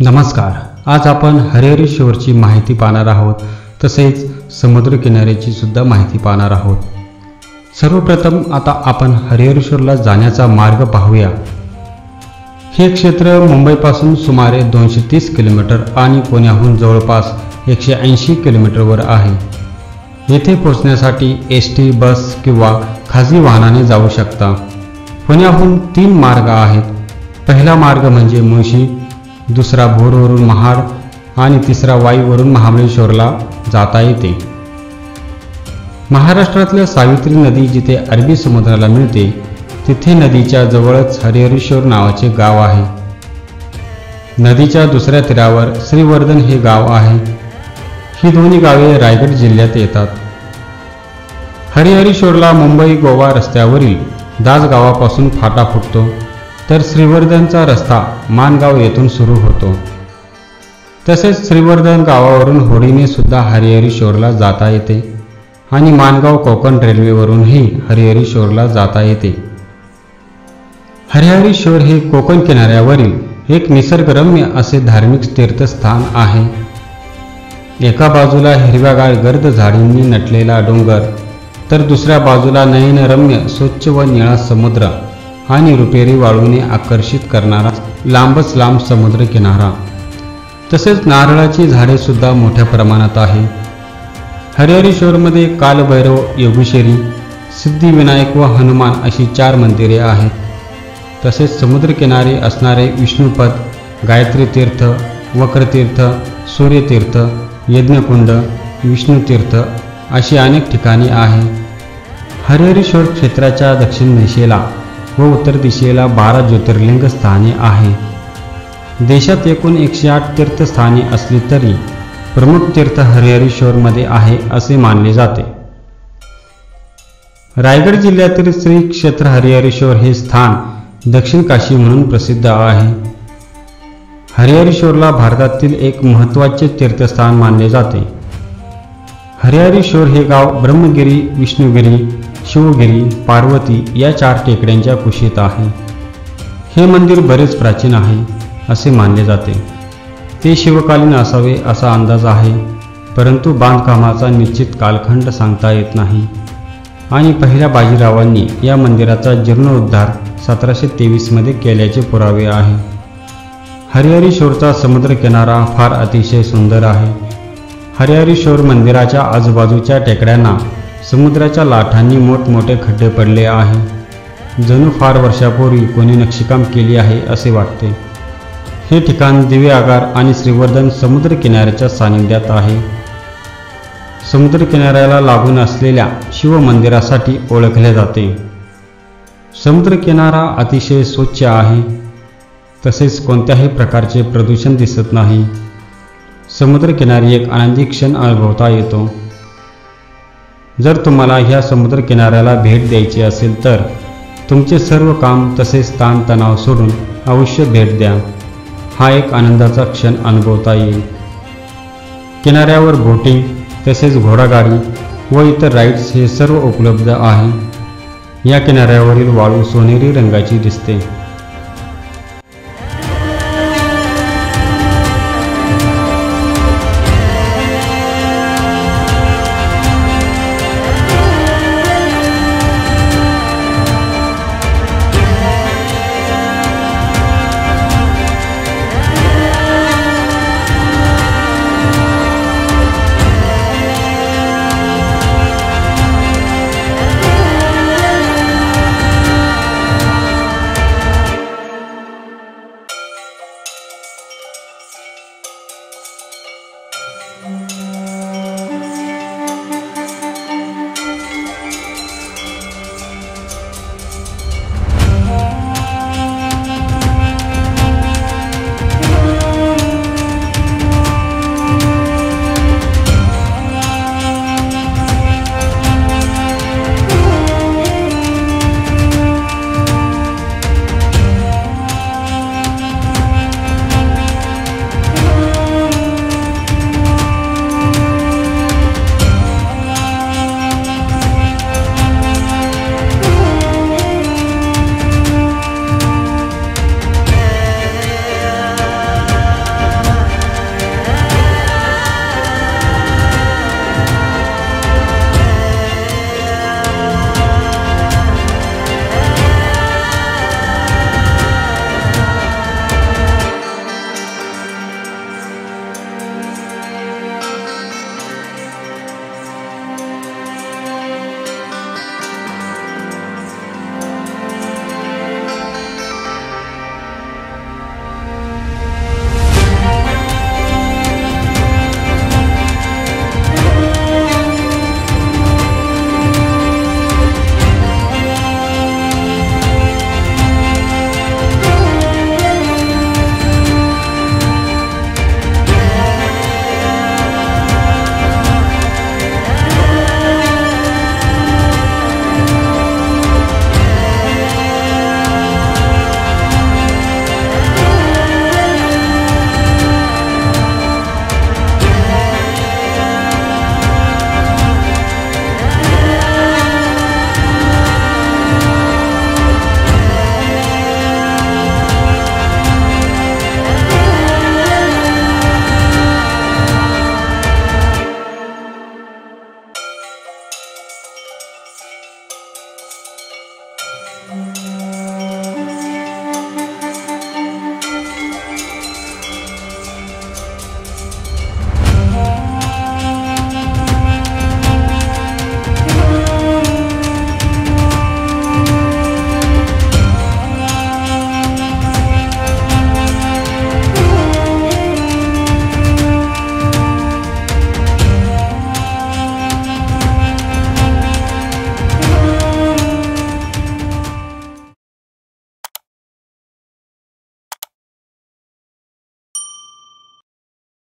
नमस्कार. आज आपण हरिहरेश्वरची माहिती पाहणार आहोत, तसेच समुद्रकिनाऱ्याची सुद्धा माहिती पाहणार आहोत. सर्वप्रथम आता आपण हरिहरेश्वरला जाण्याचा मार्ग पाहूया. हे क्षेत्र मुंबईपासून सुमारे 230 किलोमीटर आणि पुण्याहून जवळपास 180 किलोमीटरवर आहे. येथे पोहोचण्यासाठी एसटी, बस किंवा खाजगी वाहनाने जाऊ शकता. पुण्याहून 3 मार्ग आहेत. पहिला मार्ग म्हणजे मुळशी, दुसरा भोरवरून महाड आणि तिसरा वाईवरून महाबळेश्वरला जाता येते. महाराष्ट्रातल्या सावित्री नदी जिथे अरबी समुद्राला मिळते, तिथे नदीच्या जवळच हरिहरेश्वर नावाचे गाव आहे. नदीच्या दुसऱ्या तीरावर श्रीवर्धन हे गाव आहे. ही दोन्ही गावे रायगड जिल्ह्यात येतात. हरिहरेश्वरला मुंबई गोवा रस्त्यावरील दास गावापासून फाटा फुटतो, तर श्रीवर्धनचा रस्ता माणगाव येथून सुरू होतो. तसेच श्रीवर्धन गावावरून होडीने सुद्धा हरिहरेश्वरला जाता येते आणि माणगाव कोकण रेल्वेवरूनही हरिहरेश्वरला जाता येते. हरिहरेश्वर हे कोकण किनाऱ्यावरील एक निसर्गरम्य असे धार्मिक तीर्थस्थान आहे. एका बाजूला हिरव्यागार गर्द झाडींनी नटलेला डोंगर, तर दुसऱ्या बाजूला नयनरम्य स्वच्छ व निळा समुद्र आणि रुपेरी वाळूने आकर्षित करणारा लांबच लांब समुद्र किनारा. तसेच नारळाची झाडे सुद्धा मोठ्या प्रमाणात आहे. हरिहरेश्वरमध्ये कालभैरव, योगेश्वरी, सिद्धिविनायक व हनुमान अशी 4 मंदिरे आहेत. तसेच समुद्रकिनारी असणारे विष्णुपद, गायत्री तीर्थ, वक्रतीर्थ, सूर्यतीर्थ, यज्ञकुंड, विष्णुतीर्थ अशी अनेक ठिकाणे आहे. हरिहरेश्वर क्षेत्राच्या दक्षिण दिशेला व उत्तर दिशेला 12 ज्योतिर्लिंग स्थाने आहे. देशात एकूण 108 तीर्थस्थाने असली तरी प्रमुख तीर्थ हरिहरेश्वरमध्ये आहे असे मानले जाते. रायगड जिल्ह्यातील श्री क्षेत्र हरिहरेश्वर हे स्थान दक्षिण काशी म्हणून प्रसिद्ध आहे. हरिहरेश्वरला भारतातील एक महत्त्वाचे तीर्थस्थान मानले जाते. हरिहरेश्वर हे गाव ब्रह्मगिरी, विष्णुगिरी, शिवगिरी, पार्वती या 4 टेकड्यांच्या कुशीत आहे. हे मंदिर बरेच प्राचीन आहे असे मानले जाते. ते शिवकालीन असावे असा अंदाज आहे, परंतु बांधकामाचा निश्चित कालखंड सांगता येत नाही. आणि पहिल्या बाजीरावांनी या मंदिराचा जीर्णोद्धार 1723 मध्ये केल्याचे पुरावे आहे. हरिहरेश्वरचा समुद्रकिनारा फार अतिशय सुंदर आहे. हरिहरेश्वर मंदिराच्या आजूबाजूच्या टेकड्यांना समुद्राच्या लाटांनी मोठमोठे खड्डे पडले आहे. जणू फार वर्षापूर्वी कोणी नक्षीकाम केली आहे असे वाटते. हे ठिकाण दिवेआगार आणि श्रीवर्धन समुद्र किनाऱ्याच्या सानिध्यात आहे. समुद्रकिनाऱ्याला लागून असलेल्या शिव मंदिरासाठी ओळखले जाते. समुद्रकिनारा अतिशय स्वच्छ आहे. तसेच कोणत्याही प्रकारचे प्रदूषण दिसत नाही. समुद्रकिनारी एक आनंदी क्षण अनुभवता येतो. जर तुम्हाला ह्या समुद्रकिनाऱ्याला भेट द्यायची असेल तर तुमचे सर्व काम तसेच ताणतणाव सोडून अवश्य भेट द्या. हा एक आनंदाचा क्षण अनुभवता येईल. किनाऱ्यावर बोटिंग, तसेच घोडागाडी व इतर राईड्स हे सर्व उपलब्ध आहे. या किनाऱ्यावरील वाळू सोनेरी रंगाची दिसते.